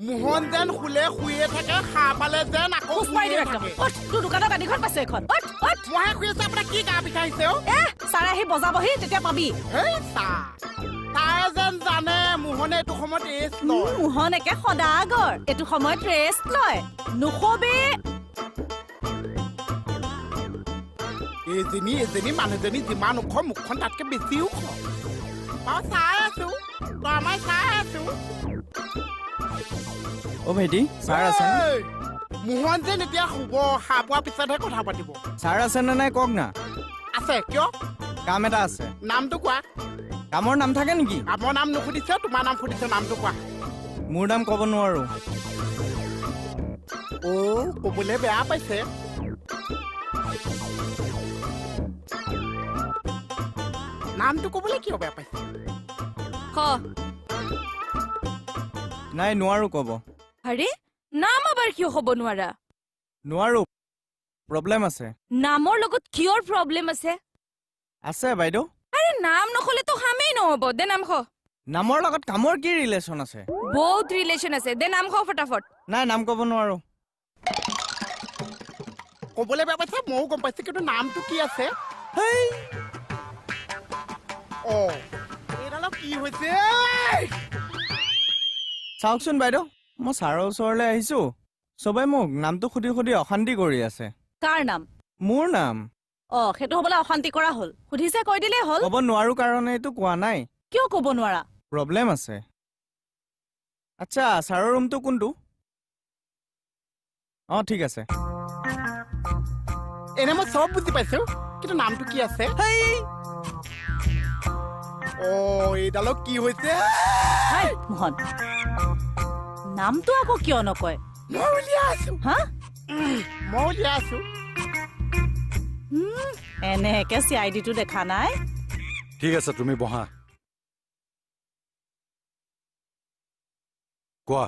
মোহন যেন খুলে শুয়ে থাকে সাৰ পালে যেন আকৌ মাৰি দিম একদম তোৰ দোকানৰ গাড়ীখন পাইছে এখন মইহে শুই আছো আপোনাৰ কি গা বিষাইছে ছাৰে আহি বজাবহি তেতিয়া পাবি হেই তাই যেন জানে মোহনে এইটো সময়ত ৰেষ্ট লয় মোহন একে সদাগৰ এইটো সময়ত ৰেষ্ট লয় নুশুবি এজনী মানুহজনী যিমান ওখ মুখখন তাতকে বেছি ওখ মই চাই আছো মই চাই আছো অ ভাইটি ছাৰ আছে মোহন যেন এতিয়া শুব সাৰ পোৱাৰ পিছতহে কথা পাতিব ছাৰ আছে নে নাই কওক না আছে কিয় কাম এটা আছে নামটো কোৱা কামৰ নাম থাকে নেকি কামৰ নাম নুসুধিছে তোমাৰ নাম সুধিছে নামটো কোৱা মোৰ নাম ক'ব নোৱাৰো ক'বলৈ বেয়া পাইছে নামটো ক'বলৈ কিয় বেয়া পাইছে নাই নোৱাৰো ক'ব আৰে নাম আবাৰ কিয় হ'ব নোৱাৰা নোৱাৰো প্ৰব্লেম আছে নামৰ লগত কিয়ৰ প্ৰব্লেম আছে আছে বাইদেউ আৰে নাম নখলে তো হামেই নহব দে নাম খ নামৰ লগত কামৰ কি ৰিলেশ্যন আছে বহুত ৰিলেশ্যন আছে দে নাম খ ফটাফট নাই নাম ক'ব নোৱাৰো ক'বলৈ বেয়া পাইছে ময়ো গম পাইছো কিন্তু নামটো কি আছে এইডালক কি হৈছে চাওকচোন বাইদেউ মই ছাৰৰ ওচৰলৈ আহিছো চবে মোক নামটো সুধি সুধি অশান্তি কৰি আছে কাৰ নাম মোৰ নাম সেইটো হ'বলে অশান্তি কৰা হ'ল সুধিছে কৈ দিলেই হ'ল ক'ব নোৱাৰো কাৰণে এইটো কোৱা নাই কিয় ক'ব নোৱাৰা প্ৰব্লেম আছে আচ্ছা ছাৰৰ ৰুমটো কোনটো ঠিক আছে এনে মই চব বুজি পাইছো কিন্তু নামটো কি আছে এইডালক কি হৈছে মোহন নামটো আকৌ কিয় নকয় মই উলিয়াই আছো মই উলিয়াই আছো এনেকে CID-টো দেখা নাই ঠিক আছে তুমি বহা কোৱা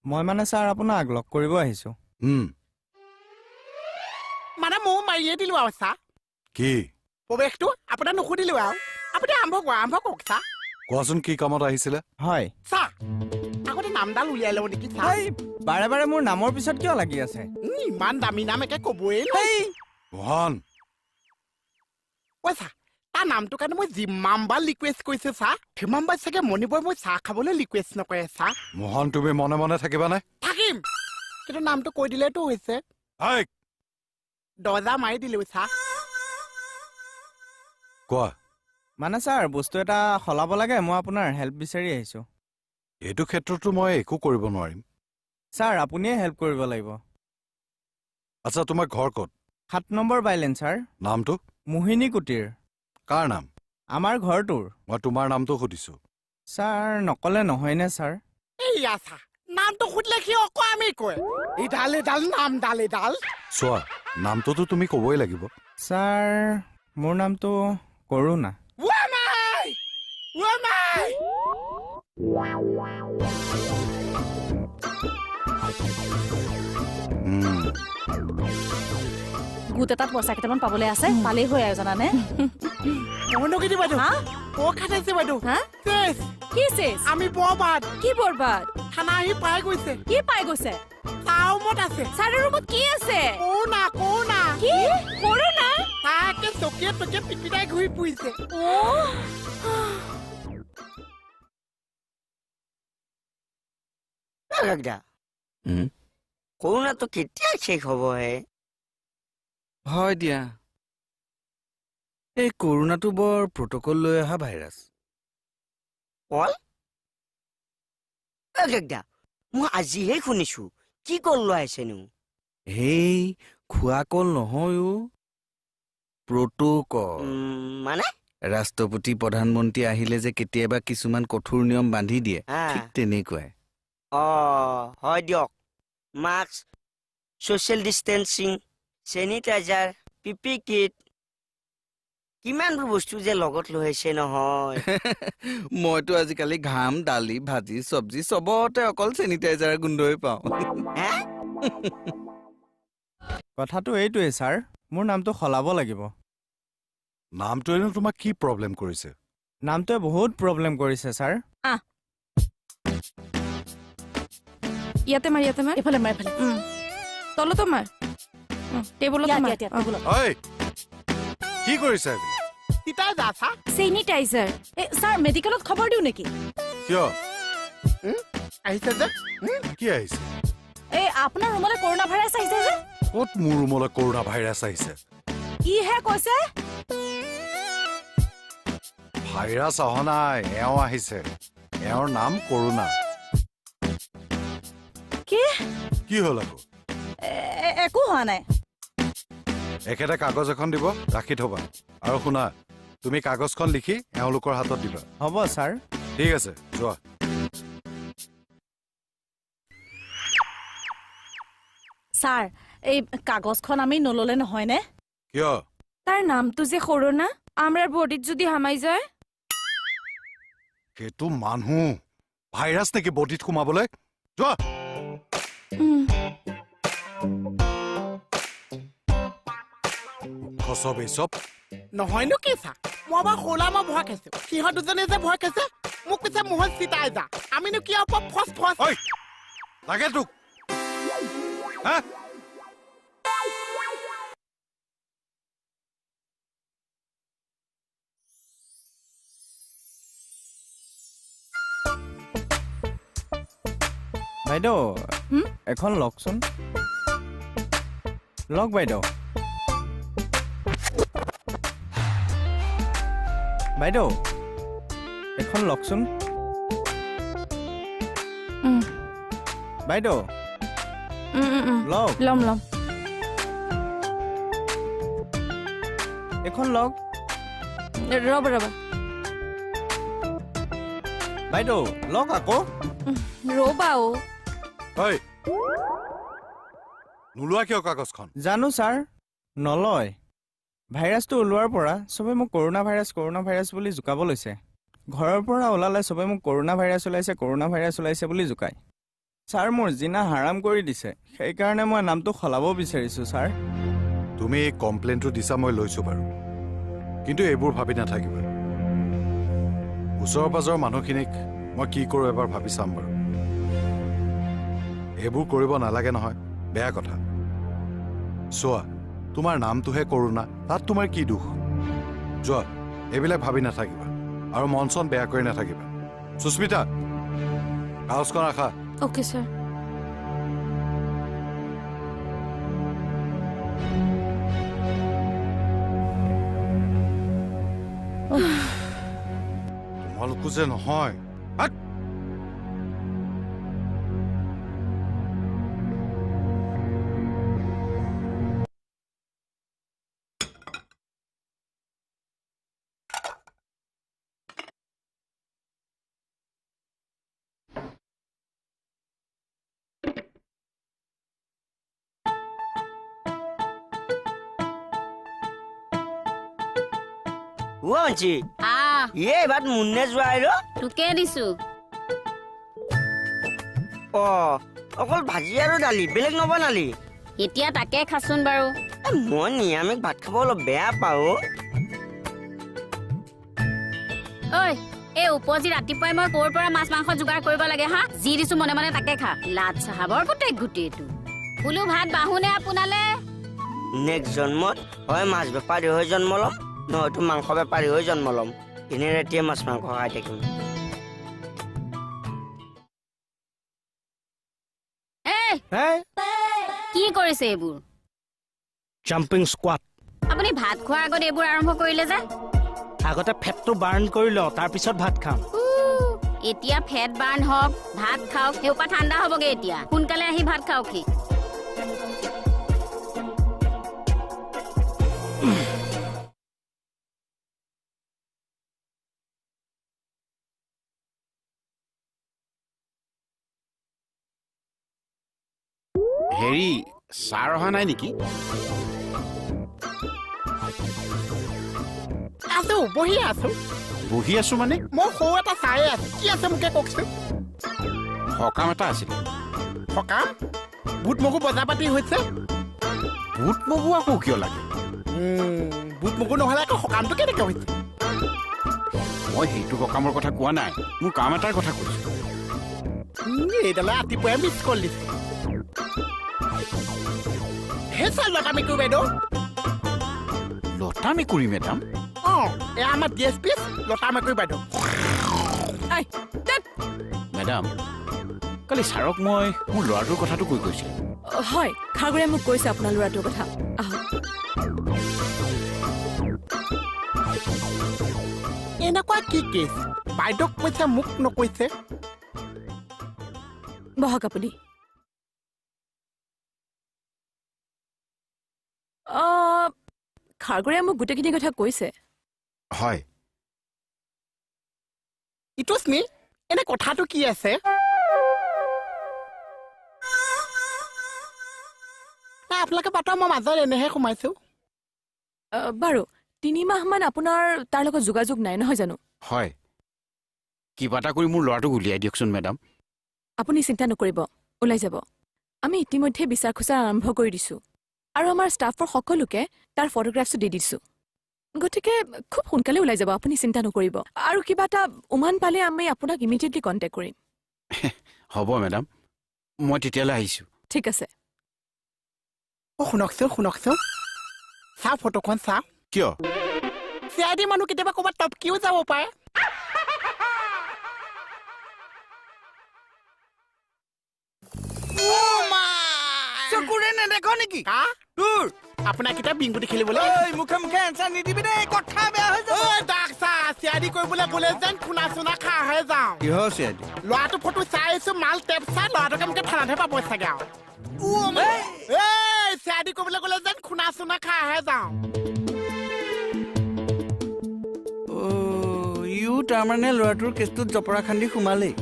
মই মানে ছাৰ আপোনাক লগ কৰিব আহিছো মানে ময়ো মাৰিয়ে দিলো আৰু চা কি প্ৰৱেশটো আপোনাৰ নুসুধিলো আৰু আপুনি আৰম্ভ কৰক চা কোৱাচোন কি কামত আহিছিলে হয় চা আগতে নামডাল উলিয়াই লওঁ নেকি চা বাৰে বাৰে মোৰ নামৰ পিছত কিয় লাগি আছে ইমান দামী নাম একে কবই মোহন চা তাৰ নামটোৰ কাৰণে মই যিমানবাৰ ৰিকুৱেষ্ট কৰিছো চা সিমানবাৰ চাগে মণিবই মই চাহ খাবলৈ ৰিকুৱেষ্ট নকৰে চা মোহন তুমি মনে মনে থাকিবানে থাকিম কিন্তু নামটো কৈ দিলেতো হৈছে দৰ্জা মাৰি দিলো চা কোৱা মানে ছাৰ বস্তু এটা সলাব লাগে মই আপোনাৰ হেল্প বিচাৰি আহিছো এইটো ক্ষেত্ৰতো মই একো কৰিব নোৱাৰিম ছাৰ আপুনিয়ে হেল্প কৰিব লাগিব আচ্ছা তোমাৰ ঘৰ ক'ত 7 নম্বৰ বাইলেন ছাৰ নামটো মোহিনী কুটিৰ কাৰ নাম আমাৰ ঘৰটোৰ মই তোমাৰ নামটো সুধিছো ছাৰ নকলে নহয়নে ছাৰ এইয়া চা নামটো সুধিলে সি অকৰামি কয় এইডাল নামডাল এইডাল চোৱা নামটোতো তুমি ক'বই লাগিব ছাৰ মোৰ নামটো কৰুণা গোট এটাত পইচা কেইটামান পাবলৈ আছে পালেই হৈ আৰু জানানে আমি বৰবাদ কি বৰবাদ থানা আহি পাই গৈছে কি পাই গৈছে ৰুমত আছে ছাৰৰ ৰুমত কি আছে কৰোণা কি কৰোণা তাকে চকীয়ে তকীয়ে পিপিটাই ঘূৰি ফুৰিছে কৰোণাটো কেতিয়া শেষ হ'ব হয় দিয়া এই কৰোণাটো বৰ প্ৰট'কল লৈ অহা ভাইৰাছ মই আজিহে শুনিছো কি কল লৈ আহিছেনো হেই খোৱা কল নহয় প্ৰট'কল মানে ৰাষ্ট্ৰপতি প্ৰধানমন্ত্ৰী আহিলে যে কেতিয়াবা কিছুমান কঠোৰ নিয়ম বান্ধি দিয়ে ঠিক তেনেকুৱাই হয় দিয়ক mask social distancing sanitizer PP kit কিমানবোৰ বস্তু যে লগত লৈ আহিছে নহয় মইতো আজিকালি ঘাম দালি ভাজি চব্জি চবতে অকল চেনিটাইজাৰ গোন্ধই পাওঁ কথাটো এইটোৱে ছাৰ মোৰ নামটো সলাব লাগিব নামটোৱেনো তোমাক কি প্ৰব্লেম কৰিছে নামটোৱে বহুত প্ৰব্লেম কৰিছে ছাৰ ইয়াতে মাৰ এইফালে মাৰ এইফালে তলতো মাৰ টেবুলত দিয়া, মাৰ দিয়া, দিয়া, টেবুলত। ঐ কি কৰিছা এইবিলাক তিতাই যা চা চেনিটাইজাৰ ছাৰ মেডিকেলত খবৰ দিওঁ নেকি কিয় আহিছে যে কি আহিছে আপোনাৰ ৰুমলৈ কৰোণা ভাইৰাছ আহিছে যে ক'ত মোৰ ৰুমলৈ কৰোণা ভাইৰাছ আহিছে ইহে কৈছে ভাইৰাছ অহা নাই এওঁ আহিছে এওঁৰ নাম কৰোণা কি হ'ল আকৌ একো হোৱা নাই একেটা কাগজ এখন দিব ৰাখি থবা আৰু শুনা তুমি কাগজখন লিখি এওঁলোকৰ হাতত দিবা হ'ব ছাৰ ঠিক আছে যোৱা ছাৰ এই কাগজখন আমি নললে নহয়নে কিয় তাৰ নামটো যে কৰোণা আমাৰ বডিত যদি হামাই যায় সেইটো মানুহ ভাইৰাছ নেকি বডিত সোমাবলৈ যোৱা খচব এই চব নহয়নো কি চা মই বাৰু খোলা মই ভয় খাইছো সিহঁত দুজনে যে ভয় খাইছে মোক পিছে মুহত চিতাই যা আমিনো কিয় ফচ ফচ ঐ লাগে তোক হা বাইদেউ এখন লওকচোন লওক বাইদেউ বাইদেউ এখন লওকচোন বাইদেউ লওক লম এখন লওক ৰ'বা বাইদেউ লওক আকৌ ৰ'বা ঐ নোলোৱা কিয় কাগজখন জানো ছাৰ নলয় ভাইৰাছটো ওলোৱাৰ পৰা চবে মোক কৰোণা ভাইৰাছ বুলি জোকাব লৈছে ঘৰৰ পৰা ওলালে চবে মোক কৰোণা ভাইৰাছ ওলাইছে বুলি জোকায় ছাৰ মোৰ জিনা হাৰাম কৰি দিছে সেইকাৰণে মই নামটো সলাব বিচাৰিছোঁ ছাৰ তুমি এই কমপ্লেইনটো দিছা মই লৈছো বাৰু কিন্তু এইবোৰ ভাবি নাথাকিবা ওচৰ পাজৰ মানুহখিনিক মই কি কৰোঁ এবাৰ ভাবি চাম বাৰু এইবোৰ কৰিব নালাগে নহয় বেয়া কথা চোৱা তোমাৰ নামটোহে কৰোণা তাত তোমাৰ কি দুখ যোৱা এইবিলাক ভাবি নাথাকিবা আৰু মন চন বেয়া কৰি নাথাকিবা সুস্মিতা কাগজখন ৰাখা অ'কে ছাৰ তোমালোকো যে নহয় হাট! ওঞ্চি এই ভাত মুন্নে যোৱা আহিলো তোকে দিছো অকল ভাজি আৰু দালি বেলেগ নবনালি এতিয়া তাকে খাচোন বাৰু মই নিৰামিষ ভাত খাব অলপ বেয়া পাওঁ ঐ এই উপজি ৰাতিপুৱাই মই ক'ৰ পৰা মাছ মাংস যোগাৰ কৰিব লাগে হা যি দিছো মনে মনে তাকে খা লাট চাহাবৰ গোটেইটো বোলো ভাত বাহুনে আপোনালে নেক্সট জন্মত হয় মাছ বেপাৰী হৈ জন্ম ল'ম নহয়তো মাংস বেপাৰী হৈ জন্ম ল'ম এনে ৰাতিয়ে মাছ মাংস খাই থাকিম কি কৰিছে এইবোৰ জাম্পিং স্কোৱাট আপুনি ভাত খোৱাৰ আগত এইবোৰ আৰম্ভ কৰিলে যে আগতে ফেটটো বাৰ্ণ কৰি লওঁ তাৰপিছত ভাত খাম এতিয়া ফেট বাৰ্ণ হওক ভাত খাওক সেইপা ঠাণ্ডা হ'বগে এতিয়া সোনকালে আহি ভাত খাওক হেৰি ছাৰ অহা নাই নেকি আছো বহি আছো বহি আছো মানে মই সৌ এটা চাই আছো কি আছে মোকে কওকচোন সকাম এটা আছিলে সকাম বুট মগু বজাৰ পাতি হৈছে বুট মগু আকৌ কিয় লাগে বুট মগু নহ'লে আকৌ সকামটো কেনেকৈ হৈছে মই সেইটো সকামৰ কথা কোৱা নাই মোৰ কাম এটাৰ কথা কৈছো এইডালে ৰাতিপুৱাই মিছ কল দিছে হে চাল লতা মেকুৰী বাইদেউ লতা মেকুৰী মেডাম অঁ এয়া আমাৰ DSP লতা মেকুৰী বাইদেউ আই, ধ্যাৎ। মেডাম কালি ছাৰক মই মোৰ ল'ৰাটোৰ কথাটো কৈ গৈছিল হয় খাগৰিয়াই মোক কৈছে আপোনাৰ ল'ৰাটোৰ কথা আহক এনেকুৱা কি কেছ বাইদেউক কৈছে মোক নকৈছে বহক আপুনি খাগৰিয়াই মোক গোটেইখিনি কথা কৈছে হয় ইটোস্মি এনে কথাটো কি আছে আপোনালোকে পাতা মই মাজত এনেহে সোমাইছো বাৰু 3 মাহমান আপোনাৰ তাৰ লগত যোগাযোগ নাই নহয় জানো হয় কিবা এটা কৰি মোৰ ল'ৰাটোক উলিয়াই দিয়কচোন মেডাম আপুনি চিন্তা নকৰিব ওলাই যাব আমি ইতিমধ্যে বিচাৰ খোজা আৰম্ভ কৰি দিছো আৰু আমাৰ ষ্টাফৰ সকলোকে তাৰ ফটোগ্ৰাফছটো দি দিছো গতিকে খুব সোনকালে ওলাই যাব আপুনি চিন্তা নকৰিব আৰু কিবা এটা উমান পালে আমি আপোনাক ইমিডিয়েটলি কণ্টেক্ট কৰিম হ'ব মেডাম মই তেতিয়ালৈ আহিছোঁ ঠিক আছে শুনকচোন চা ফটোখন চা কিয় চিআইডি মানুহ কেতিয়াবা ক'ৰবাত টপকিও যাব পাৰে চকুৰে নেদেখ নেকি কা তোৰ আপোনাক কিতাপ বিংগুটি খেলিবলৈ মুখে মুখে এনচাৰ নিদিবি দেই কথা বেয়া হৈ যাব দাক চা চিআইডি কৰিবলৈ বোলে যেন খুনা চুনা খা হৈ যাওঁ কিহৰ চিয়াদি ল'ৰাটো ফটো চাই আহিছো মাল টেপ চাই ল'ৰাটোকে মোকে থানাতহে পাব চাগে আৰু চিআইডি কৰিবলৈ গ'লে যেন খুনা চুনা খা হৈ যাওঁ ইও তাৰমানে ল'ৰাটোৰ কেছটোত জপৰা খান্দি সোমালেই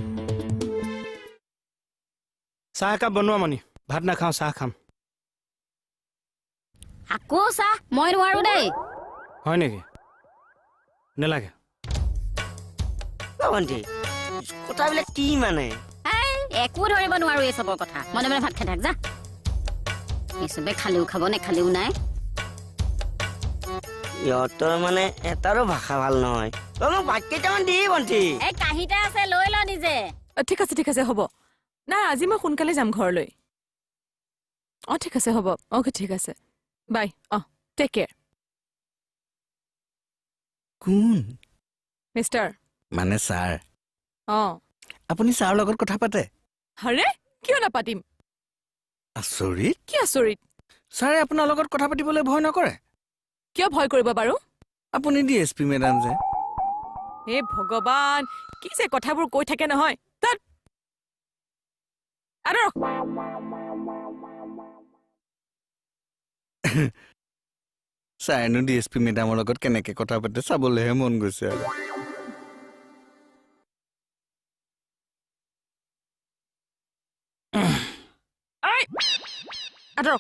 চাহ একাপ বনোৱা মনি ভাত নাখাওঁ চাহ খাম আকৌ চাহ মই নোৱাৰো দেই হয় নেকি নেলাগে ভণ্টি কথাবিলাক কি মানে একো ধৰিব নোৱাৰো এই চবৰ কথা মনে মনে ভাত খাই থাক যা এই চবে খালেও খাব নেখালেও নাই ইহঁতৰ মানে এটাৰো ভাষা ভাল নহয় তই মোক ভাত কেইটামান দি ভণ্টি এই কাঁহীটা আছে লৈ ল নিজে ঠিক আছে হ'ব নাই আজি মই সোনকালে যাম ঘৰলৈ ঠিক আছে হ'ব অ'কে ঠিক আছে বাই টেক কেয়াৰ কোন মিষ্টাৰ মানে ছাৰ অঁ আপুনি ছাৰৰ লগত কথা পাতে আৰে কিয় নাপাতিম আচৰিত কি আচৰিত ছাৰে আপোনাৰ লগত কথা পাতিবলৈ ভয় নকৰে কিয় ভয় কৰিব বাৰু আপুনি DSP মেডাম যে হে ভগৱান কি যে কথাবোৰ কৈ থাকে নহয় তাত আৰু ছাৰেনো DSP মেডামৰ লগত কেনেকে কথা পাতে চাবলৈহে মন গৈছে আৰু আহ